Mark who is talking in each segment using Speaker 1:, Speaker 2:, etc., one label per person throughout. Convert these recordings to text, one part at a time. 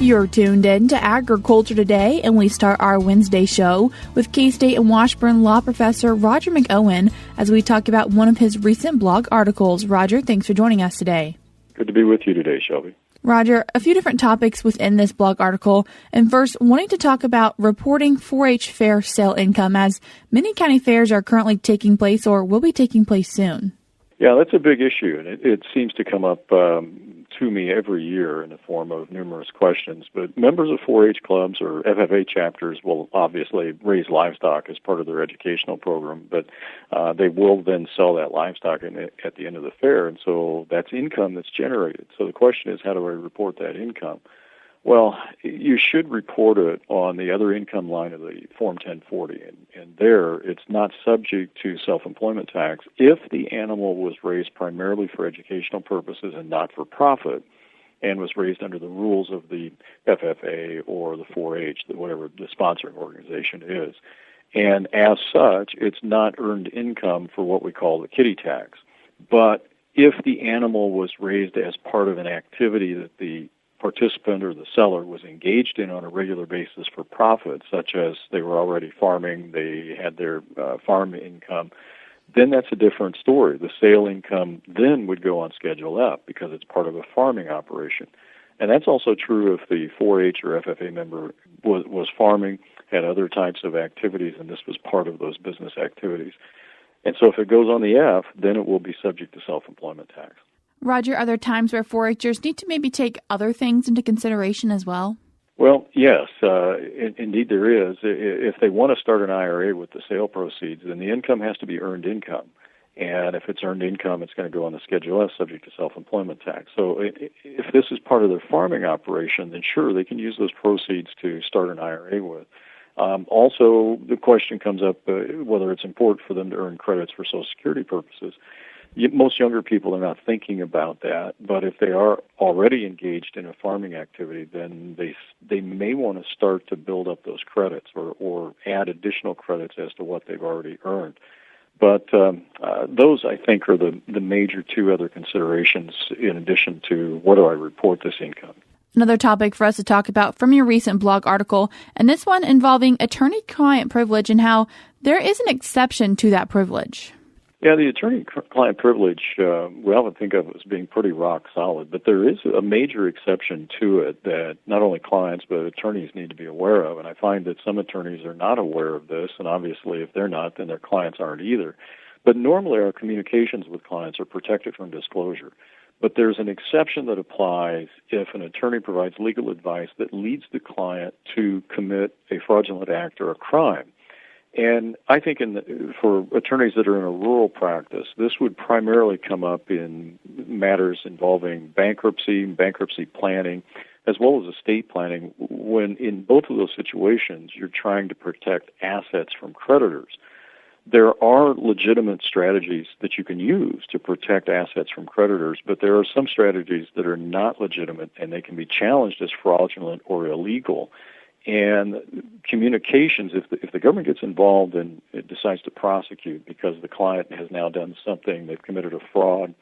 Speaker 1: You're tuned in to Agriculture Today, and we start our Wednesday show with K-State and Washburn law professor Roger McEowen as we talk about one of his recent blog articles. Roger, thanks for joining us today.
Speaker 2: Good to be with you today, Shelby.
Speaker 1: Roger, a few different topics within this blog article, and first, wanting to talk about reporting 4-H fair sale income, as many county fairs are currently taking place or will be taking place soon.
Speaker 2: Yeah, that's a big issue, and it seems to come up to me every year in the form of numerous questions. But members of 4-H clubs or FFA chapters will obviously raise livestock as part of their educational program, but they will then sell that livestock at the end of the fair, and so that's income that's generated. So the question is, how do I report that income? Well, you should report it on the other income line of the Form 1040, and there it's not subject to self-employment tax if the animal was raised primarily for educational purposes and not for profit, and was raised under the rules of the FFA or the 4-H, whatever the sponsoring organization is. And as such, it's not earned income for what we call the kiddie tax. But if the animal was raised as part of an activity that the participant or the seller was engaged in on a regular basis for profit, such as they were already farming, they had their farm income, then that's a different story. The sale income then would go on Schedule F because it's part of a farming operation. And that's also true if the 4-H or FFA member was farming, had other types of activities, and this was part of those business activities. And so if it goes on the F, then it will be subject to self-employment tax.
Speaker 1: Roger, are there times where 4-Hers need to maybe take other things into consideration as well?
Speaker 2: Well, yes, indeed there is. If they want to start an IRA with the sale proceeds, then the income has to be earned income. And if it's earned income, it's going to go on the Schedule F subject to self-employment tax. So if this is part of their farming operation, then sure, they can use those proceeds to start an IRA with. Also, the question comes up whether it's important for them to earn credits for Social Security purposes. Most younger people are not thinking about that, but if they are already engaged in a farming activity, then they may want to start to build up those credits or add additional credits as to what they've already earned. But those, I think, are the major two other considerations in addition to what do I report this income.
Speaker 1: Another topic for us to talk about from your recent blog article, and this one involving attorney-client privilege and how there is an exception to that privilege.
Speaker 2: Yeah, the attorney-client privilege, we often think of as being pretty rock solid, but there is a major exception to it that not only clients but attorneys need to be aware of, and I find that some attorneys are not aware of this, and obviously if they're not, then their clients aren't either. But normally our communications with clients are protected from disclosure. But there's an exception that applies if an attorney provides legal advice that leads the client to commit a fraudulent act or a crime. And I think for attorneys that are in a rural practice, this would primarily come up in matters involving bankruptcy planning, as well as estate planning, when in both of those situations you're trying to protect assets from creditors. There are legitimate strategies that you can use to protect assets from creditors, but there are some strategies that are not legitimate, and they can be challenged as fraudulent or illegal. And communications, if the government gets involved and it decides to prosecute because the client has now done something, they've committed a fraud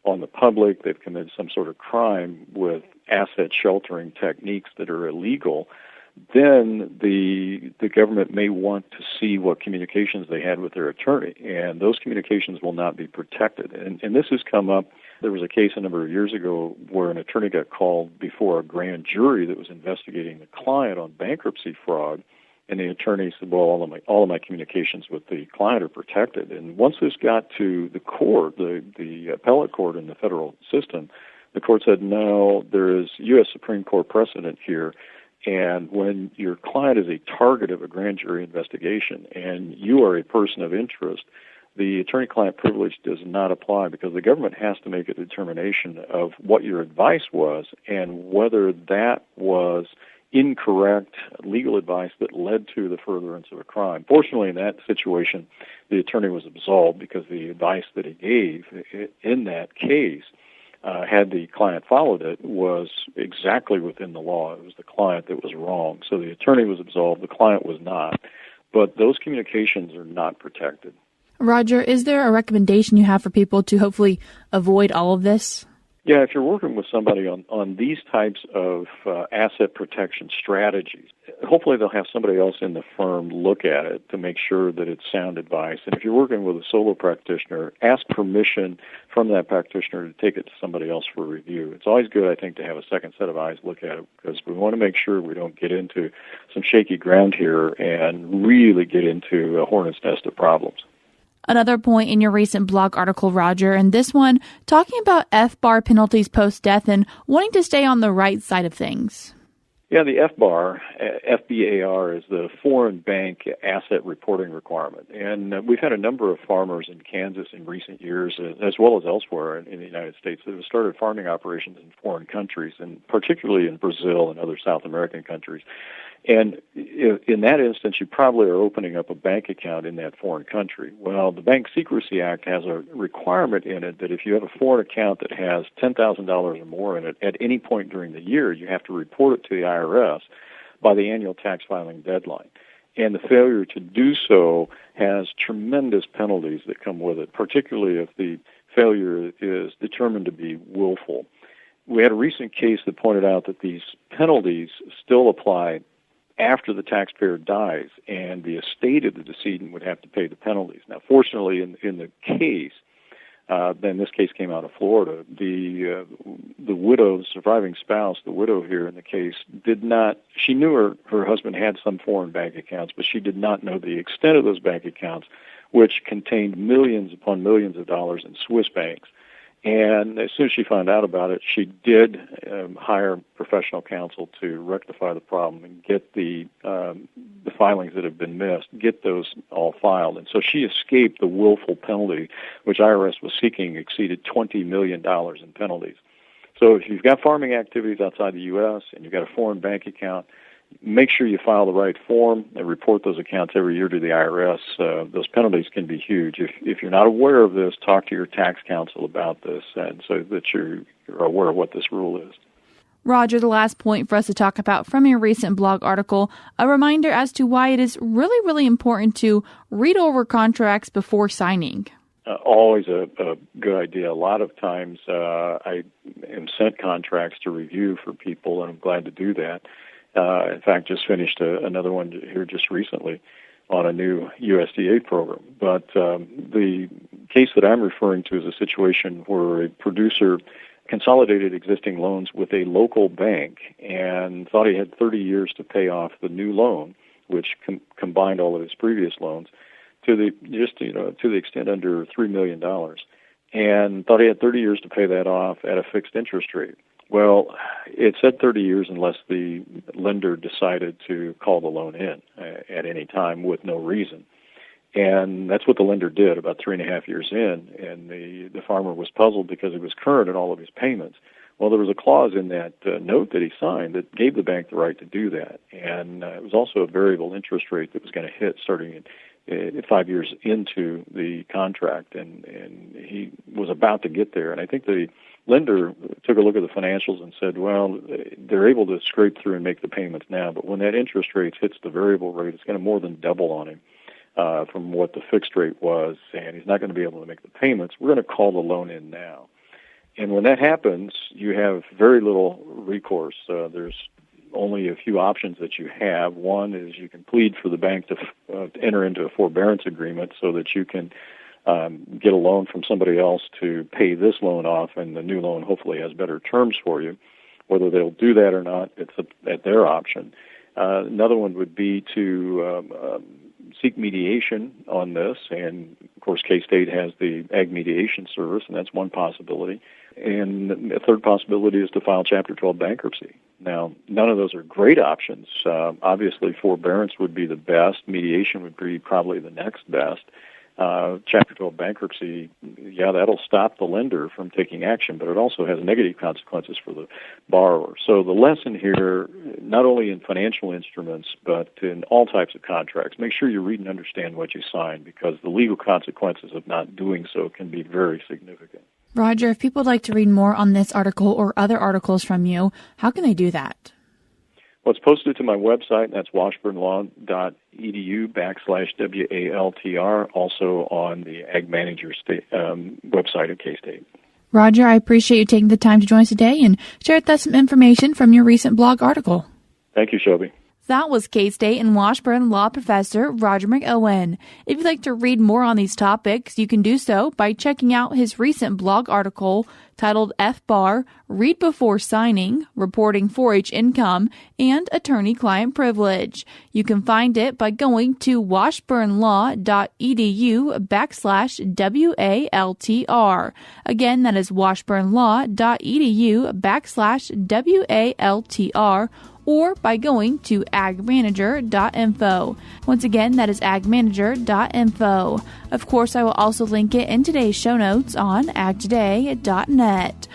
Speaker 2: on the public, they've committed some sort of crime with asset sheltering techniques that are illegal, then the government may want to see what communications they had with their attorney, and those communications will not be protected. And this has come up. There was a case a number of years ago where an attorney got called before a grand jury that was investigating the client on bankruptcy fraud, and the attorney said, well, all of my communications with the client are protected. And once this got to the court, the appellate court in the federal system, the court said, no, there is U.S. Supreme Court precedent here, and when your client is a target of a grand jury investigation and you are a person of interest, the attorney-client privilege does not apply because the government has to make a determination of what your advice was and whether that was incorrect legal advice that led to the furtherance of a crime. Fortunately, in that situation, the attorney was absolved because the advice that he gave in that case, had the client followed it, was exactly within the law. It was the client that was wrong. So the attorney was absolved, the client was not. But those communications are not protected.
Speaker 1: Roger, is there a recommendation you have for people to hopefully avoid all of this?
Speaker 2: Yeah, if you're working with somebody on these types of asset protection strategies, hopefully they'll have somebody else in the firm look at it to make sure that it's sound advice. And if you're working with a solo practitioner, ask permission from that practitioner to take it to somebody else for review. It's always good, I think, to have a second set of eyes look at it because we want to make sure we don't get into some shaky ground here and really get into a hornet's nest of problems.
Speaker 1: Another point in your recent blog article, Roger, and this one talking about FBAR penalties post-death and wanting to stay on the right side of things.
Speaker 2: Yeah, the FBAR, FBAR, is the foreign bank asset reporting requirement. And we've had a number of farmers in Kansas in recent years, as well as elsewhere in the United States, that have started farming operations in foreign countries, and particularly in Brazil and other South American countries. And in that instance, you probably are opening up a bank account in that foreign country. Well, the Bank Secrecy Act has a requirement in it that if you have a foreign account that has $10,000 or more in it, at any point during the year, you have to report it to the IRS by the annual tax filing deadline. And the failure to do so has tremendous penalties that come with it, particularly if the failure is determined to be willful. We had a recent case that pointed out that these penalties still apply after the taxpayer dies, and the estate of the decedent would have to pay the penalties. Now, fortunately, in the case, then this case came out of Florida, the widow, the surviving spouse, the widow here in the case, she knew her husband had some foreign bank accounts, but she did not know the extent of those bank accounts, which contained millions upon millions of dollars in Swiss banks. And as soon as she found out about it, she did hire professional counsel to rectify the problem and get the filings that have been missed, get those all filed. And so she escaped the willful penalty, which IRS was seeking exceeded $20 million in penalties. So if you've got farming activities outside the U.S. and you've got a foreign bank account, make sure you file the right form and report those accounts every year to the IRS. Those penalties can be huge. If you're not aware of this, talk to your tax counsel about this, and so that you're aware of what this rule is.
Speaker 1: Roger, the last point for us to talk about from your recent blog article, a reminder as to why it is really, really important to read over contracts before signing.
Speaker 2: Always a good idea. A lot of times I am sent contracts to review for people, and I'm glad to do that. In fact, just finished another one here just recently on a new USDA program. But the case that I'm referring to is a situation where a producer consolidated existing loans with a local bank and thought he had 30 years to pay off the new loan, which combined all of his previous loans to the extent under $3 million, and thought he had 30 years to pay that off at a fixed interest rate. Well, it said 30 years unless the lender decided to call the loan in at any time with no reason. And that's what the lender did about 3.5 years in, and the farmer was puzzled because he was current in all of his payments. Well, there was a clause in that note that he signed that gave the bank the right to do that, and it was also a variable interest rate that was going to hit starting in 5 years into the contract, and he was about to get there. And I think the lender took a look at the financials and said, well, they're able to scrape through and make the payments now, but when that interest rate hits the variable rate, it's going to more than double on him from what the fixed rate was, and he's not going to be able to make the payments. We're going to call the loan in now. And when that happens, you have very little recourse. There's only a few options that you have. One is you can plead for the bank to enter into a forbearance agreement so that you can get a loan from somebody else to pay this loan off, and the new loan hopefully has better terms for you. Whether they'll do that or not, it's at their option. Another one would be to seek mediation on this, and of course K-State has the Ag Mediation Service, and that's one possibility. And a third possibility is to file Chapter 12 bankruptcy. Now, none of those are great options. Obviously, forbearance would be the best. Mediation would be probably the next best. Chapter 12 bankruptcy, that'll stop the lender from taking action, but it also has negative consequences for the borrower. So the lesson here, not only in financial instruments, but in all types of contracts, make sure you read and understand what you sign, because the legal consequences of not doing so can be very significant.
Speaker 1: Roger, if people would like to read more on this article or other articles from you, how can they do that?
Speaker 2: Well, it's posted to my website, and that's washburnlaw.edu/WALTR, also on the Ag Manager website at K-State.
Speaker 1: Roger, I appreciate you taking the time to join us today and share with us some information from your recent blog article.
Speaker 2: Thank you, Shelby.
Speaker 1: That was K-State and Washburn Law Professor Roger McEowen. If you'd like to read more on these topics, you can do so by checking out his recent blog article titled FBAR, Read Before Signing, Reporting 4-H Income, and Attorney-Client Privilege. You can find it by going to washburnlaw.edu/WALTR. Again, that is washburnlaw.edu/WALTR. Or by going to agmanager.info. Once again, that is agmanager.info. Of course, I will also link it in today's show notes on agtoday.net.